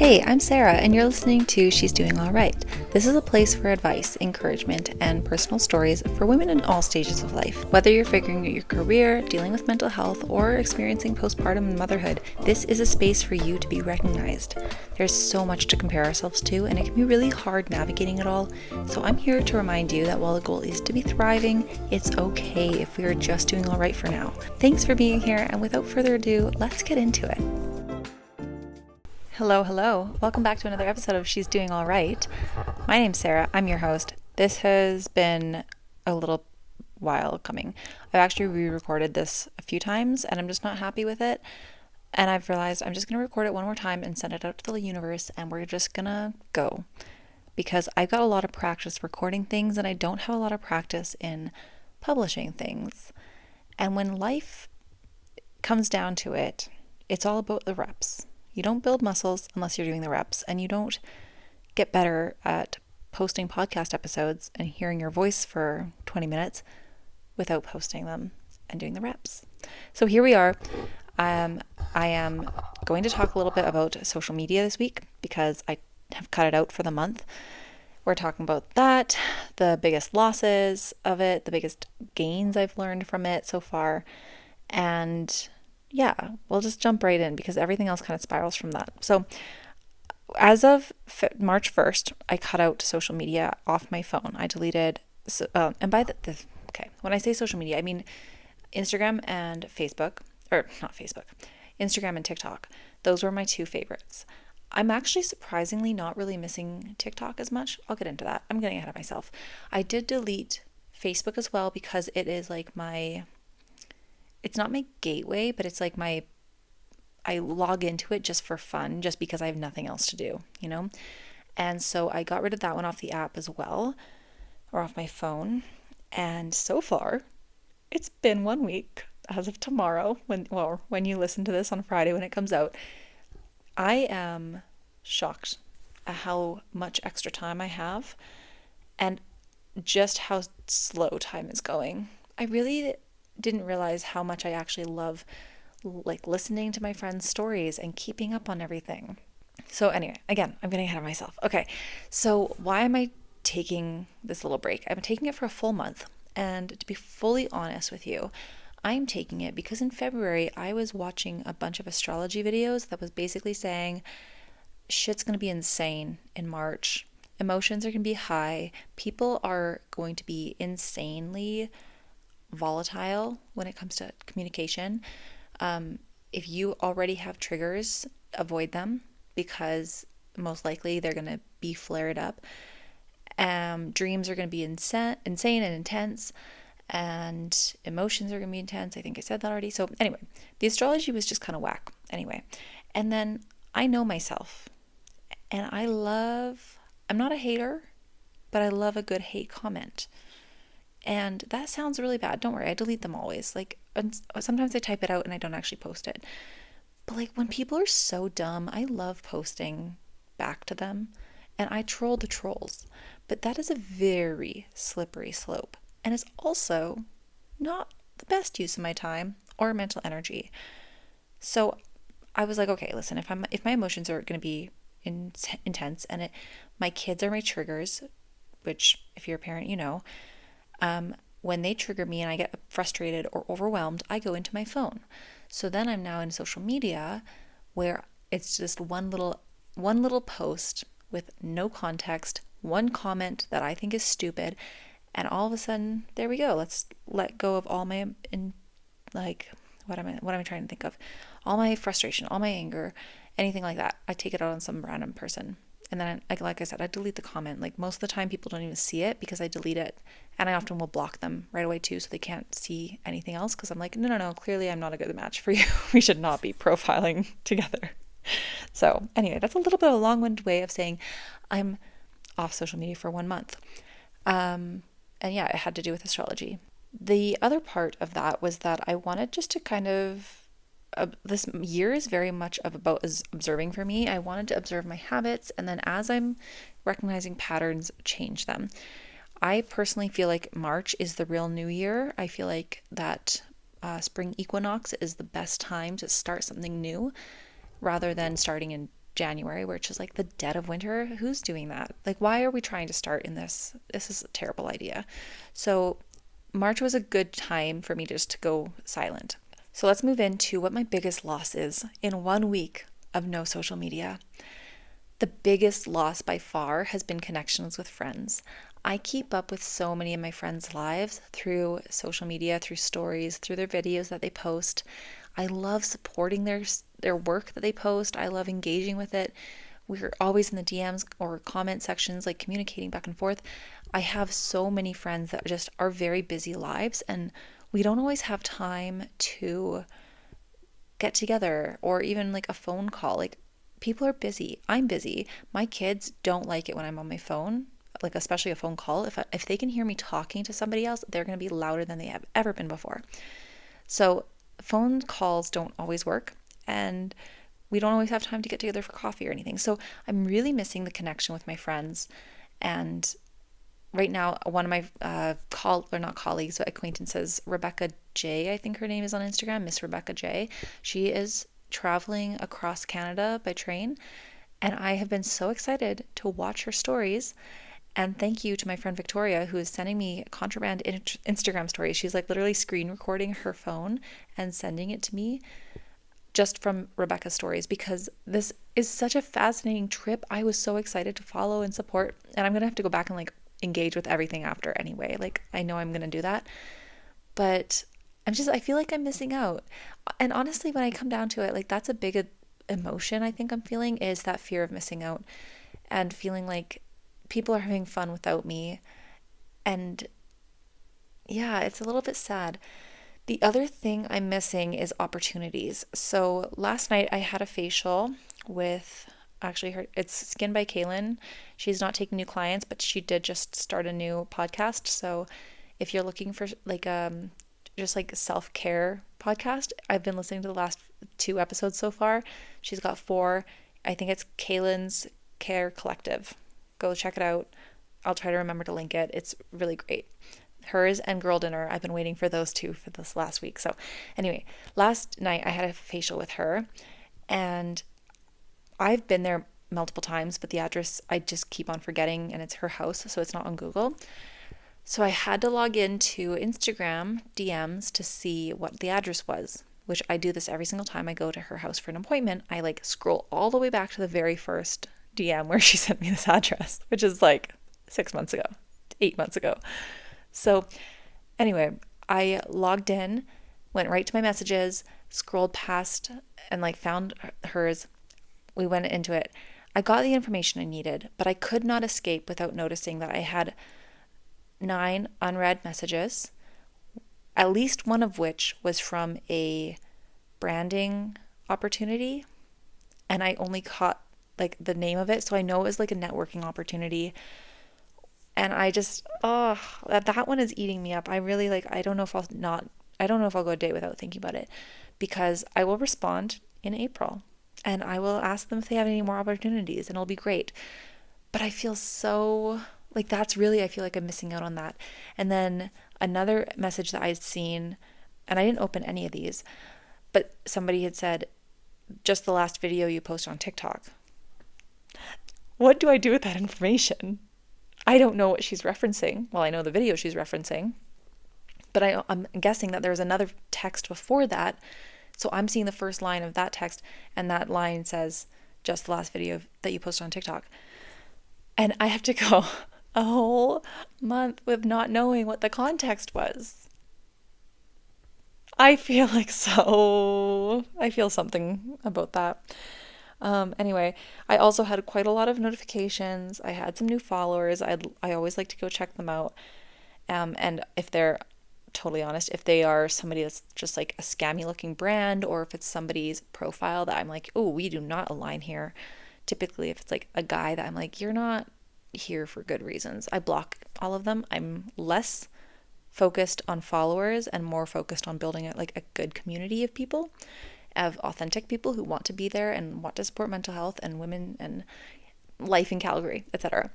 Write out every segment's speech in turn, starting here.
Hey, I'm Sarah, and you're listening to She's Doing All Right. This is a place for advice, encouragement, and personal stories for women in all stages of life. Whether you're figuring out your career, dealing with mental health, or experiencing postpartum motherhood, this is a space for you to be recognized. There's so much to compare ourselves to, and it can be really hard navigating it all. So I'm here to remind you that while the goal is to be thriving, it's okay if we are just doing all right for now. Thanks for being here, and without further ado, let's get into it. Hello. Welcome back to another episode of She's Doing All Right. My name's Sarah. I'm your host. This has been a little while coming. I've actually re-recorded this a few times and I'm just not happy with it. And I've realized I'm just going to record it one more time and send it out to the universe, and we're just going to go. Because I've got a lot of practice recording things and I don't have a lot of practice in publishing things. And when life comes down to it, it's all about the reps. You don't build muscles unless you're doing the reps, and you don't get better at posting podcast episodes and hearing your voice for 20 minutes without posting them and doing the reps. So here we are. I am going to talk a little bit about social media this week because I have cut it out for the month. We're talking about that, the biggest losses of it, the biggest gains I've learned from it so far, and yeah, we'll just jump right in because everything else kind of spirals from that. So as of March 1st, I cut out social media off my phone. I deleted, and by okay, when I say social media, I mean Instagram and Facebook, or not Facebook, Instagram and TikTok. Those were my two favorites. I'm actually surprisingly not really missing TikTok as much. I'll get into that. I'm getting ahead of myself. I did delete Facebook as well because it is like it's not my gateway, but it's like I log into it just for fun, just because I have nothing else to do, you know? And so I got rid of that one off the app as well, or off my phone. And so far, it's been 1 week as of tomorrow, when you listen to this on Friday when it comes out. I am shocked at how much extra time I have and just how slow time is going. I really didn't realize how much I actually love listening to my friends' stories and keeping up on everything. So anyway, again, I'm getting ahead of myself. Okay, so why am I taking this little break? I'm taking it for a full month, and to be fully honest with you, I'm taking it because in February I was watching a bunch of astrology videos that was basically saying shit's going to be insane in March. Emotions are going to be high. People are going to be insanely volatile when it comes to communication. If you already have triggers, avoid them because most likely they're going to be flared up. Dreams are going to be insane and intense, and emotions are going to be intense. I think I said that already. So anyway, the astrology was just kind of whack anyway. And then I know myself, and I'm not a hater, but I love a good hate comment. And that sounds really bad. Don't worry, I delete them always. Sometimes I type it out and I don't actually post it. But when people are so dumb, I love posting back to them. And I troll the trolls. But that is a very slippery slope. And it's also not the best use of my time or mental energy. So I was like, okay, listen, if my emotions are going to be intense and my kids are my triggers, which if you're a parent, you know, when they trigger me and I get frustrated or overwhelmed, I go into my phone. So then I'm now in social media where it's just one little post with no context, one comment that I think is stupid, and all of a sudden, there we go. Let's let go of all my what am I trying to think of? All my frustration, all my anger, anything like that. I take it out on some random person. And then, like I said, I delete the comment. Most of the time, people don't even see it because I delete it. And I often will block them right away, too, so they can't see anything else. Because I'm like, no, clearly I'm not a good match for you. We should not be profiling together. So anyway, that's a little bit of a long-winded way of saying I'm off social media for 1 month. And yeah, it had to do with astrology. The other part of that was that I wanted just to kind of this year is very much about observing for me. I wanted to observe my habits, and then as I'm recognizing patterns, change them. I personally feel like March is the real new year. I feel like that spring equinox is the best time to start something new rather than starting in January, which is like the dead of winter. Who's doing that? Like, why are we trying to start in this? This is a terrible idea. So March was a good time for me just to go silent. So let's move into what my biggest loss is in 1 week of no social media. The biggest loss by far has been connections with friends. I keep up with so many of my friends' lives through social media, through stories, through their videos that they post. I love supporting their work that they post. I love engaging with it. We're always in the DMs or comment sections, like communicating back and forth. I have so many friends that just are very busy lives, and we don't always have time to get together or even like a phone call. Like, people are busy. I'm busy. My kids don't like it when I'm on my phone, like especially a phone call. If they can hear me talking to somebody else, they're going to be louder than they have ever been before. So phone calls don't always work, and we don't always have time to get together for coffee or anything. So I'm really missing the connection with my friends. And right now, one of my not colleagues, but acquaintances, Rebecca J, I think her name is on Instagram, Miss Rebecca J. She is traveling across Canada by train, and I have been so excited to watch her stories. And thank you to my friend Victoria, who is sending me contraband Instagram stories. She's like literally screen recording her phone and sending it to me just from Rebecca's stories, because this is such a fascinating trip. I was so excited to follow and support, and I'm going to have to go back and like engage with everything after anyway. Like, I know I'm going to do that, but I feel like I'm missing out. And honestly, when I come down to it, like, that's a big emotion I think I'm feeling, is that fear of missing out and feeling like people are having fun without me. And yeah, it's a little bit sad. The other thing I'm missing is opportunities. So last night I had a facial with it's Skin by Kaylin. She's not taking new clients, but she did just start a new podcast. So if you're looking for like just like self-care podcast, I've been listening to the last 2 episodes so far. She's got 4. I think it's Kaylin's Care Collective. Go check it out. I'll try to remember to link it. It's really great. Hers and Girl Dinner. I've been waiting for those 2 for this last week. So anyway, last night I had a facial with her, and I've been there multiple times, but the address I just keep on forgetting, and it's her house, so it's not on Google. So I had to log into Instagram DMs to see what the address was, which I do this every single time I go to her house for an appointment. I like scroll all the way back to the very first DM where she sent me this address, which is like 6 months ago, 8 months ago. So anyway, I logged in, went right to my messages, scrolled past and like found hers. We went into it. I got the information I needed, but I could not escape without noticing that I had 9 unread messages, at least one of which was from a branding opportunity, and I only caught like the name of it, so I know it was like a networking opportunity. And I just, that one is eating me up. I really like, I don't know if I'll go a day without thinking about it, because I will respond in April and I will ask them if they have any more opportunities, and it'll be great. But I feel so like I feel like I'm missing out on that. And then another message that I'd seen, and I didn't open any of these, but somebody had said, just the last video you posted on TikTok. What do I do with that information? I don't know what she's referencing. Well, I know the video she's referencing, but I'm guessing that there was another text before that. So I'm seeing the first line of that text, and that line says, just the last video that you posted on TikTok. And I have to go a whole month with not knowing what the context was. I feel something about that. Anyway, I also had quite a lot of notifications. I had some new followers. I always like to go check them out. And if they're totally honest, if they are somebody that's just like a scammy looking brand, or if it's somebody's profile that I'm like, oh, we do not align here. Typically, if it's like a guy that I'm like, you're not here for good reasons, I block all of them. I'm less focused on followers and more focused on building a good community of people, of authentic people who want to be there and want to support mental health and women and life in Calgary, etc.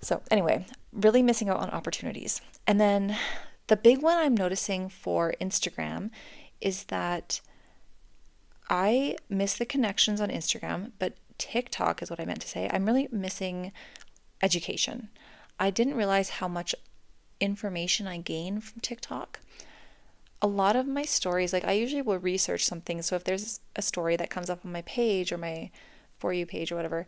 So anyway, really missing out on opportunities. And then the big one I'm noticing for Instagram is that I miss the connections on Instagram, but TikTok is what I meant to say. I'm really missing education. I didn't realize how much information I gain from TikTok. A lot of my stories, like I usually will research something. So if there's a story that comes up on my page or my For You page or whatever,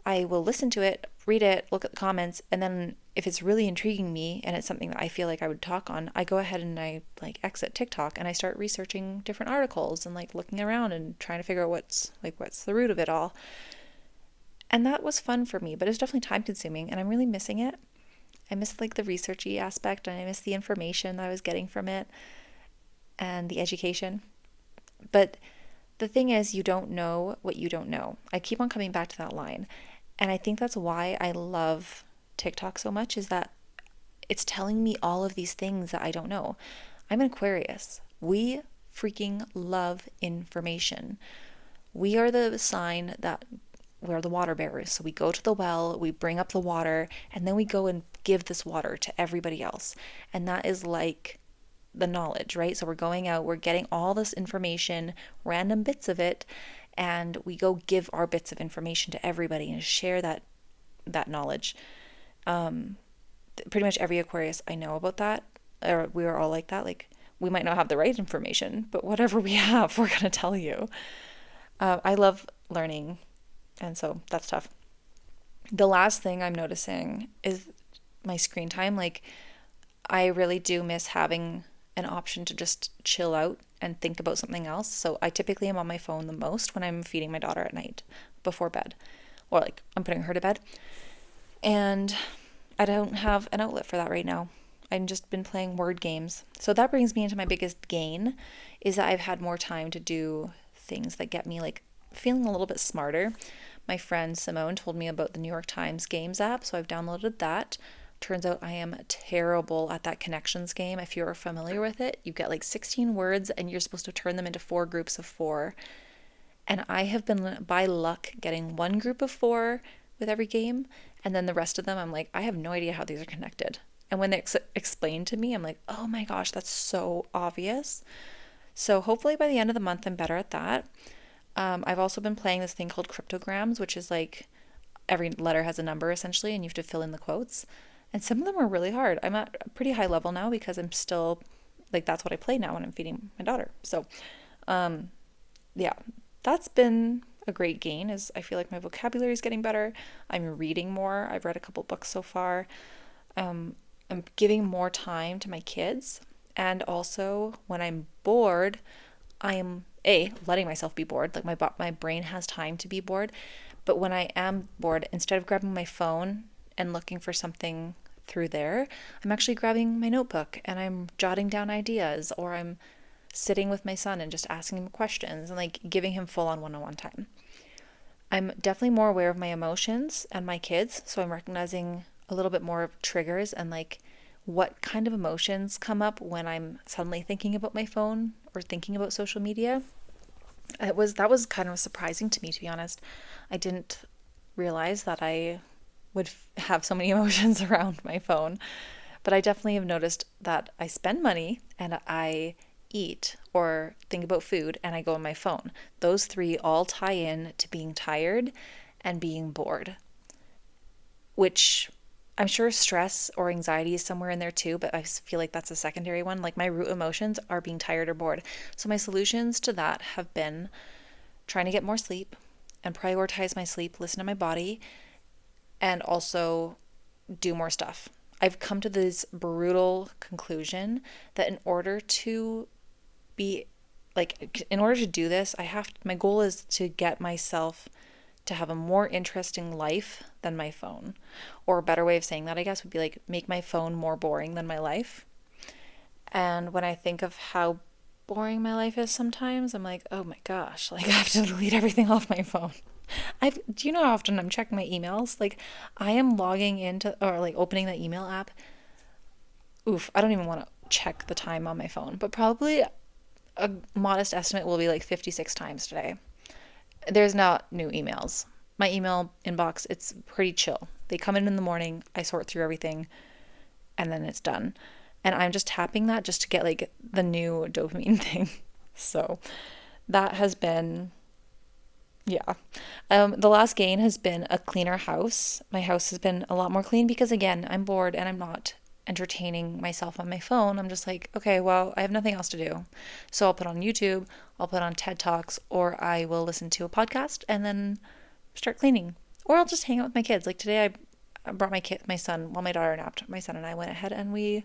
I will listen to it, read it, look at the comments, and then if it's really intriguing me and it's something that I feel like I would talk on, I go ahead and I like exit TikTok and I start researching different articles and like looking around and trying to figure out what's the root of it all. And that was fun for me, but it's definitely time consuming and I'm really missing it. I miss like the researchy aspect and I miss the information that I was getting from it and the education. But the thing is, you don't know what you don't know. I keep on coming back to that line. And I think that's why I love TikTok so much, is that it's telling me all of these things that I don't know. I'm an Aquarius. We freaking love information. We are the sign that we're the water bearers. So we go to the well, we bring up the water, and then we go and give this water to everybody else. And that is like the knowledge, right? So we're going out, we're getting all this information, random bits of it, and we go give our bits of information to everybody and share that knowledge. Pretty much every Aquarius I know about that, or we are all like that. Like we might not have the right information, but whatever we have, we're gonna tell you. I love learning, and so that's tough. The last thing I'm noticing is my screen time. Like I really do miss having an option to just chill out and think about something else. So I typically am on my phone the most when I'm feeding my daughter at night before bed, or like I'm putting her to bed. And I don't have an outlet for that right now. I've just been playing word games. So that brings me into my biggest gain, is that I've had more time to do things that get me like feeling a little bit smarter. My friend Simone told me about the New York Times Games app, so I've downloaded that. Turns out I am terrible at that connections game. If you're familiar with it, you get like 16 words and you're supposed to turn them into 4 groups of 4. And I have been, by luck, getting 1 group of 4 with every game. And then the rest of them, I'm like, I have no idea how these are connected. And when they explain to me, I'm like, oh my gosh, that's so obvious. So hopefully by the end of the month, I'm better at that. I've also been playing this thing called cryptograms, which is like every letter has a number essentially, and you have to fill in the quotes. And some of them are really hard. I'm at a pretty high level now because I'm still, like, that's what I play now when I'm feeding my daughter. So, yeah, that's been a great gain, is I feel like my vocabulary is getting better. I'm reading more. I've read a couple books so far. I'm giving more time to my kids. And also, when I'm bored, I am, letting myself be bored. Like, my brain has time to be bored. But when I am bored, instead of grabbing my phone and looking for something through there, I'm actually grabbing my notebook and I'm jotting down ideas, or I'm sitting with my son and just asking him questions and like giving him full on one-on-one time. I'm definitely more aware of my emotions and my kids, so I'm recognizing a little bit more of triggers and like what kind of emotions come up when I'm suddenly thinking about my phone or thinking about social media. That was kind of surprising to me, to be honest. I didn't realize that I would have so many emotions around my phone. But I definitely have noticed that I spend money and I eat or think about food and I go on my phone. Those 3 all tie in to being tired and being bored, which I'm sure stress or anxiety is somewhere in there too, but I feel like that's a secondary one. Like my root emotions are being tired or bored. So my solutions to that have been trying to get more sleep and prioritize my sleep, listen to my body, and also do more stuff. I've come to this brutal conclusion that in order to do this, my goal is to get myself to have a more interesting life than my phone. Or a better way of saying that, I guess, would be like make my phone more boring than my life. And when I think of how boring my life is sometimes, I'm like, oh my gosh, like I have to delete everything off my phone. Do you know how often I'm checking my emails? Like I am logging into, or like opening the email app. Oof, I don't even want to check the time on my phone, but probably a modest estimate will be like 56 times today. There's not new emails. My email inbox, it's pretty chill. They come in the morning, I sort through everything, and then it's done. And I'm just tapping that just to get like the new dopamine thing. So that has been Yeah. The last gain has been a cleaner house. My house has been a lot more clean because, again, I'm bored and I'm not entertaining myself on my phone. I'm just like, okay, well, I have nothing else to do. So I'll put on YouTube, I'll put on TED Talks, or I will listen to a podcast and then start cleaning. Or I'll just hang out with my kids. Like today, I brought my son, while my daughter napped. My son and I went ahead and we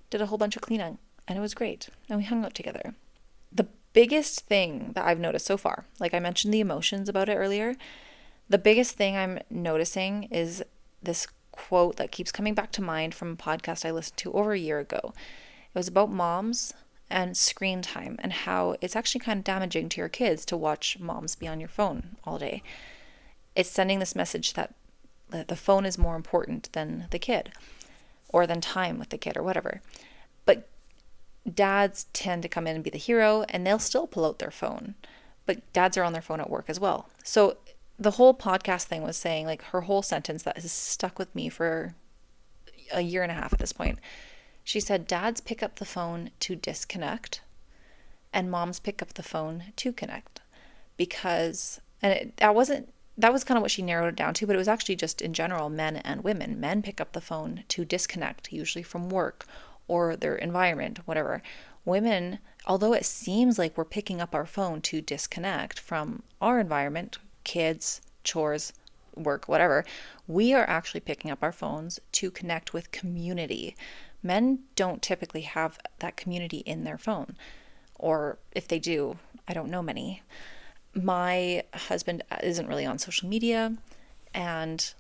did a whole bunch of cleaning, and it was great. And we hung out together. The biggest thing that I've noticed so far, like I mentioned the emotions about it earlier, the biggest thing I'm noticing is this quote that keeps coming back to mind from a podcast I listened to over a year ago. It was about moms and screen time and how it's actually kind of damaging to your kids to watch moms be on your phone all day. It's sending this message that the phone is more important than the kid or than time with the kid or whatever. But dads tend to come in and be the hero, and they'll still pull out their phone. But dads are on their phone at work as well. So the whole podcast thing was saying, like, her whole sentence that has stuck with me for a year and a half at this point. She said, dads pick up the phone to disconnect, and moms pick up the phone to connect. Because, that was kind of what she narrowed it down to, but it was actually just in general, men and women. Men pick up the phone to disconnect, usually from work or their environment, whatever. Women, although it seems like we're picking up our phone to disconnect from our environment, kids, chores, work, whatever, we are actually picking up our phones to connect with community. Men don't typically have that community in their phone, or if they do, I don't know many. My husband isn't really on social media, and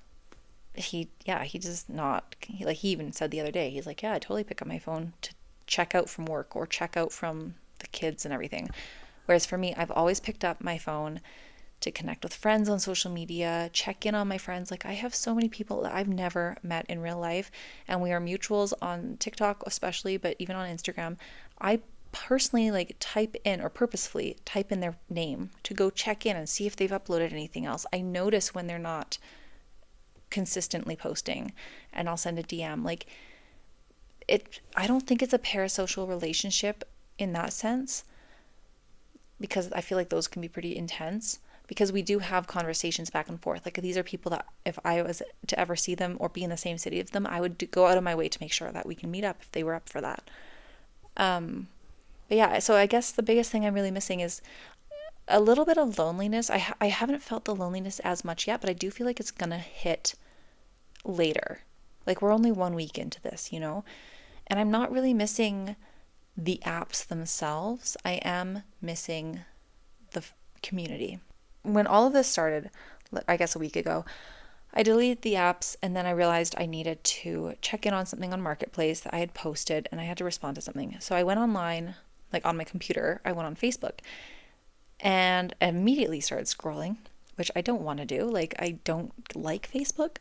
he does not, he even said the other day, he's like, yeah, I totally pick up my phone to check out from work or check out from the kids and everything. Whereas for me, I've always picked up my phone to connect with friends on social media, check in on my friends. Like, I have so many people that I've never met in real life, and we are mutuals on TikTok especially, but even on Instagram. I personally like type in, or purposefully type in, their name to go check in and see if they've uploaded anything else. I notice when they're not consistently posting, and I'll send a DM. Like, I don't think it's a parasocial relationship in that sense, because I feel like those can be pretty intense, because we do have conversations back and forth. Like, these are people that if I was to ever see them or be in the same city as them, I would go out of my way to make sure that we can meet up if they were up for that. But yeah, so I guess the biggest thing I'm really missing is a little bit of loneliness. I haven't felt the loneliness as much yet, but I do feel like it's gonna hit later. Like, we're only 1 week into this, And I'm not really missing the apps themselves. I am missing the community. When all of this started, I guess a week ago, I deleted the apps, and then I realized I needed to check in on something on Marketplace that I had posted, and I had to respond to something. So I went online, like on my computer, I went on Facebook and immediately started scrolling, which I don't want to do. Like, I don't like Facebook.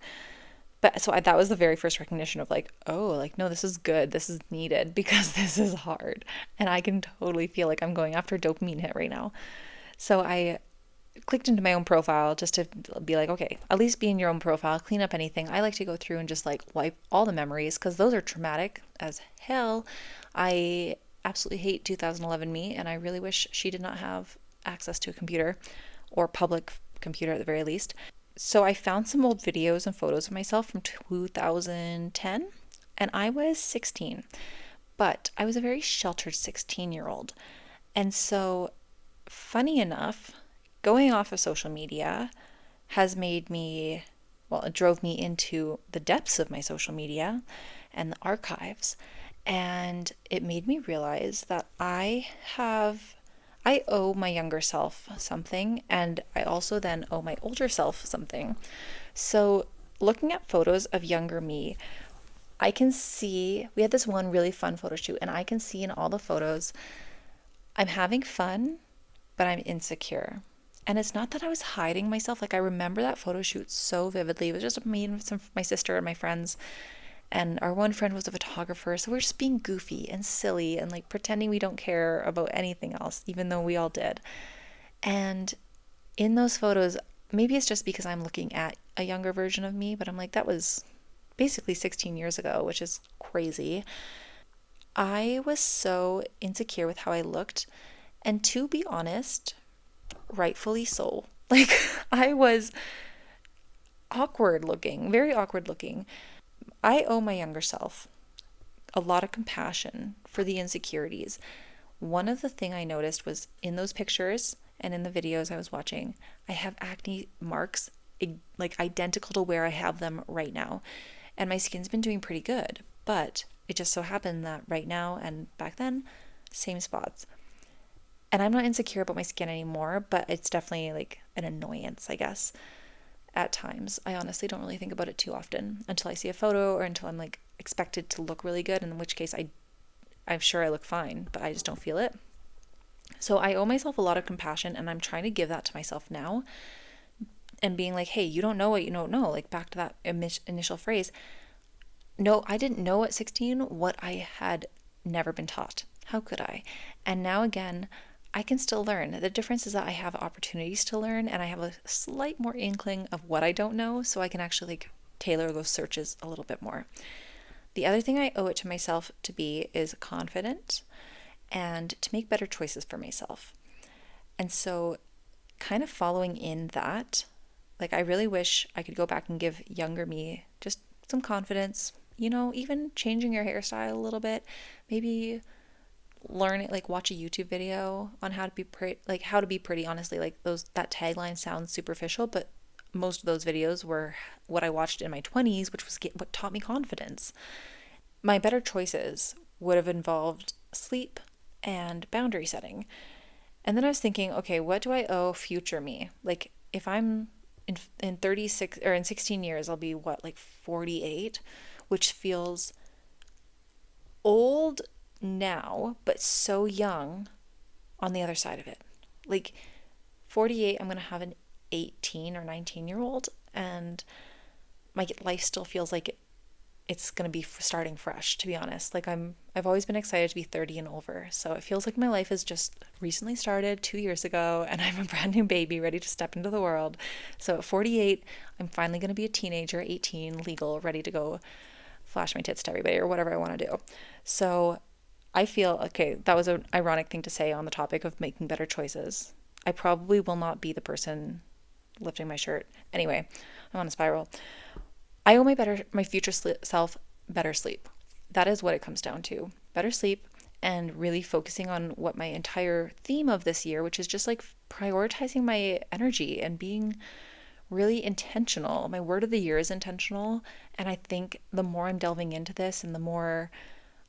But so that was the very first recognition of like, oh, like, no, this is good. This is needed because this is hard. And I can totally feel like I'm going after a dopamine hit right now. So I clicked into my own profile just to be like, okay, at least be in your own profile, clean up anything. I like to go through and just like wipe all the memories because those are traumatic as hell. I absolutely hate 2011 me, and I really wish she did not have access to a computer, or public computer at the very least. So I found some old videos and photos of myself from 2010, and I was 16, but I was a very sheltered 16-year-old. And so, funny enough, going off of social media has made me, well, it drove me into the depths of my social media and the archives. And it made me realize that I owe my younger self something, and I also then owe my older self something. So, looking at photos of younger me, I can see we had this one really fun photo shoot, and I can see in all the photos I'm having fun, but I'm insecure. And it's not that I was hiding myself. Like, I remember that photo shoot so vividly. It was just me and my sister and my friends. And our one friend was a photographer. So we're just being goofy and silly and like pretending we don't care about anything else, even though we all did. And in those photos, maybe it's just because I'm looking at a younger version of me, but I'm like, that was basically 16 years ago, which is crazy. I was so insecure with how I looked. And to be honest, rightfully so. Like, I was awkward looking, very awkward looking. I owe my younger self a lot of compassion for the insecurities. One of the thing I noticed was in those pictures and in the videos I was watching, I have acne marks like identical to where I have them right now. And my skin's been doing pretty good, but it just so happened that right now and back then, same spots. And I'm not insecure about my skin anymore, but it's definitely like an annoyance, I guess, at times. I honestly don't really think about it too often until I see a photo or until I'm like expected to look really good, in which case I'm sure I look fine, but I just don't feel it. So I owe myself a lot of compassion, and I'm trying to give that to myself now and being like, hey, you don't know what you don't know. Like back to that initial phrase. No, I didn't know at 16 what I had never been taught. How could I? And now again, I can still learn. The difference is that I have opportunities to learn and I have a slight more inkling of what I don't know, so I can actually like tailor those searches a little bit more. The other thing I owe it to myself to be is confident and to make better choices for myself. And so, kind of following in that, like, I really wish I could go back and give younger me just some confidence, even changing your hairstyle a little bit. Maybe learn it, like watch a YouTube video on how to be pretty, like how to be pretty, honestly. Like that tagline sounds superficial, but most of those videos were what I watched in my 20s, which was what taught me confidence. My better choices would have involved sleep and boundary setting. And then I was thinking, okay, what do I owe future me? Like if I'm in 36 or in 16 years, I'll be what, like 48, which feels old now, but so young on the other side of it. Like 48, I'm going to have an 18 or 19-year-old, and my life still feels like it's going to be starting fresh, to be honest. Like I've always been excited to be 30 and over. So it feels like my life has just recently started 2 years ago and I'm a brand new baby ready to step into the world. So at 48, I'm finally going to be a teenager, 18, legal, ready to go flash my tits to everybody or whatever I want to do. So I feel, okay, that was an ironic thing to say on the topic of making better choices. I probably will not be the person lifting my shirt. Anyway, I'm on a spiral. I owe my future self better sleep. That is what it comes down to. Better sleep and really focusing on what my entire theme of this year, which is just like prioritizing my energy and being really intentional. My word of the year is intentional. And I think the more I'm delving into this and the more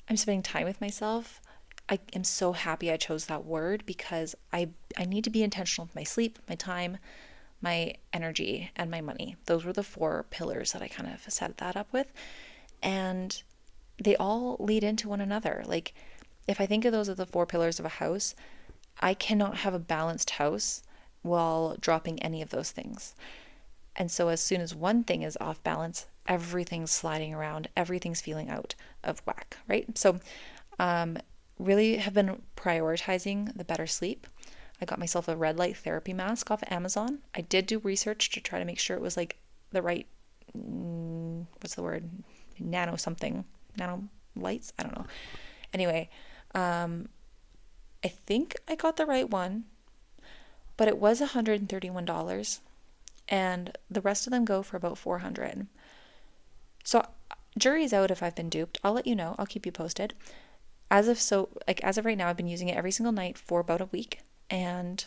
I'm spending time with myself, I am so happy I chose that word because I need to be intentional with my sleep, my time, my energy, and my money. Those were the 4 pillars that I kind of set that up with. And they all lead into one another. Like, if I think of those as the 4 pillars of a house, I cannot have a balanced house while dropping any of those things. And so, as soon as one thing is off balance, everything's sliding around, everything's feeling out of whack, right? So, really have been prioritizing the better sleep. I got myself a red light therapy mask off of Amazon. I did do research to try to make sure it was like the right, what's the word? Nano something. Nano lights? I don't know. Anyway, I think I got the right one, but it was $131 and the rest of them go for about $400. So jury's out if I've been duped. I'll let you know. I'll keep you posted. As of right now, I've been using it every single night for about a week, and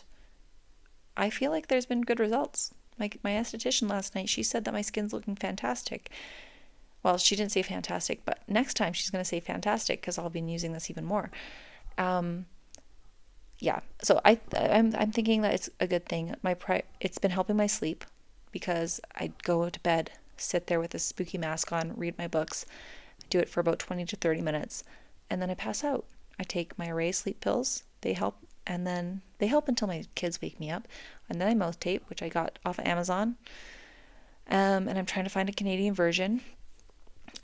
I feel like there's been good results. Like my esthetician last night, she said that my skin's looking fantastic. Well, she didn't say fantastic, but next time she's going to say fantastic because I'll be using this even more. Yeah, so I'm thinking that it's a good thing. It's been helping my sleep because I go to bed, sit there with a spooky mask on, read my books, do it for about 20 to 30 minutes, and then I pass out. I take my Array sleep pills. They help, and then they help until my kids wake me up. And then I mouth tape, which I got off of Amazon. And I'm trying to find a Canadian version,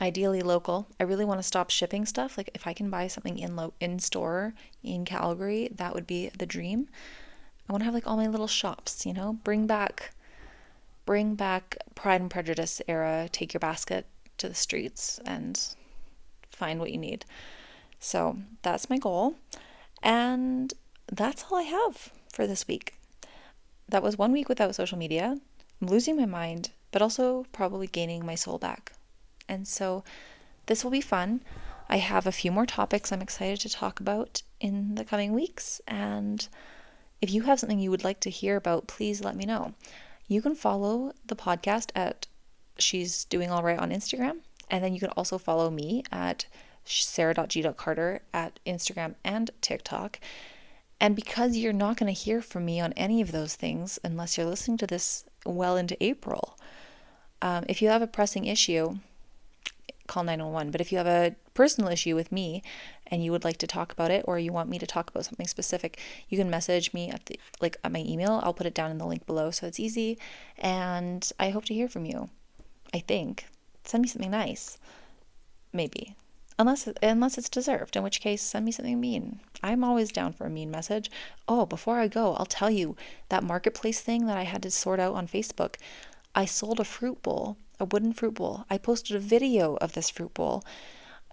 ideally local. I really want to stop shipping stuff. Like if I can buy something in store in Calgary, that would be the dream. I want to have like all my little shops, bring back Pride and Prejudice era, take your basket to the streets and find what you need. So that's my goal. And that's all I have for this week. that was 1 week without social media. I'm losing my mind, but also probably gaining my soul back. And so this will be fun. I have a few more topics I'm excited to talk about in the coming weeks. And if you have something you would like to hear about, please let me know. You can follow the podcast at She's Doing All Right on Instagram. And then you can also follow me at sarah.g.carter at Instagram and TikTok. And because you're not going to hear from me on any of those things unless you're listening to this well into April, if you have a pressing issue, call 911. But if you have a personal issue with me and you would like to talk about it, or you want me to talk about something specific, you can message me at my email. I'll put it down in the link below so it's easy. And I hope to hear from you. I think. Send me something nice. Maybe. Unless it's deserved, in which case send me something mean. I'm always down for a mean message. Oh, before I go, I'll tell you that marketplace thing that I had to sort out on Facebook. I sold a fruit bowl, a wooden fruit bowl. I posted a video of this fruit bowl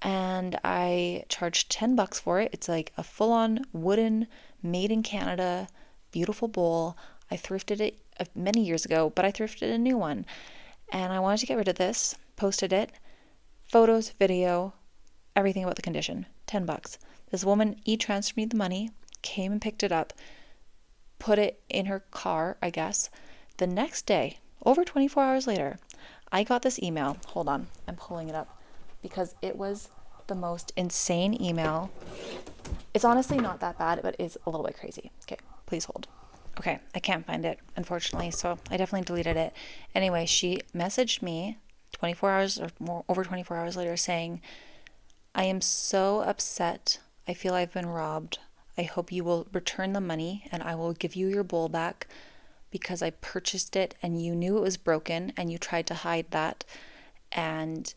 and I charged $10 for it. It's like a full-on wooden, made in Canada, beautiful bowl. I thrifted it many years ago, but I thrifted a new one. And I wanted to get rid of this, posted it, photos, video, everything about the condition, $10. This woman e-transferred me the money, came and picked it up, put it in her car, I guess. The next day, over 24 hours later, I got this email. Hold on, I'm pulling it up because it was the most insane email. It's honestly not that bad, but it's a little bit crazy. Okay, please hold. Okay, I can't find it, unfortunately, so I definitely deleted it. Anyway, she messaged me 24 hours or more, over 24 hours later saying, I am so upset. I feel I've been robbed. I hope you will return the money and I will give you your bowl back because I purchased it and you knew it was broken and you tried to hide that. And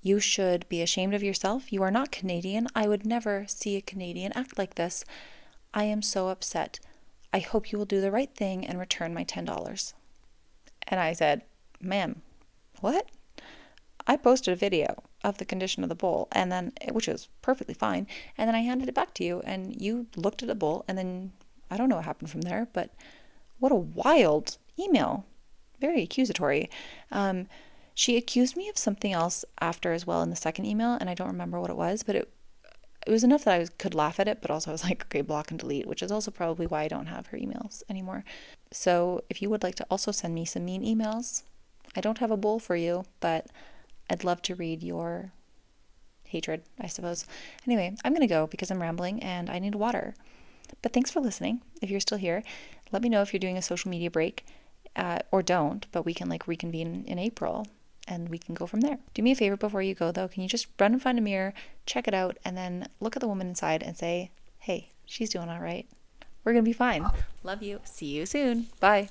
you should be ashamed of yourself. You are not Canadian. I would never see a Canadian act like this. I am so upset. I hope you will do the right thing and return my $10. And I said, ma'am, what? I posted a video of the condition of the bowl, and then, which was perfectly fine, and then I handed it back to you, and you looked at the bowl, and then I don't know what happened from there, but what a wild email. Very accusatory. She accused me of something else after as well in the second email, and I don't remember what it was, but it was enough that I could laugh at it, but also I was like, okay, block and delete, which is also probably why I don't have her emails anymore. So if you would like to also send me some mean emails, I don't have a bowl for you, but I'd love to read your hatred, I suppose. Anyway, I'm going to go because I'm rambling and I need water. But thanks for listening. If you're still here, let me know if you're doing a social media break or don't, but we can reconvene in April and we can go from there. Do me a favor before you go though. Can you just run and find a mirror, check it out, and then look at the woman inside and say, hey, she's doing all right. We're going to be fine. Love you. See you soon. Bye.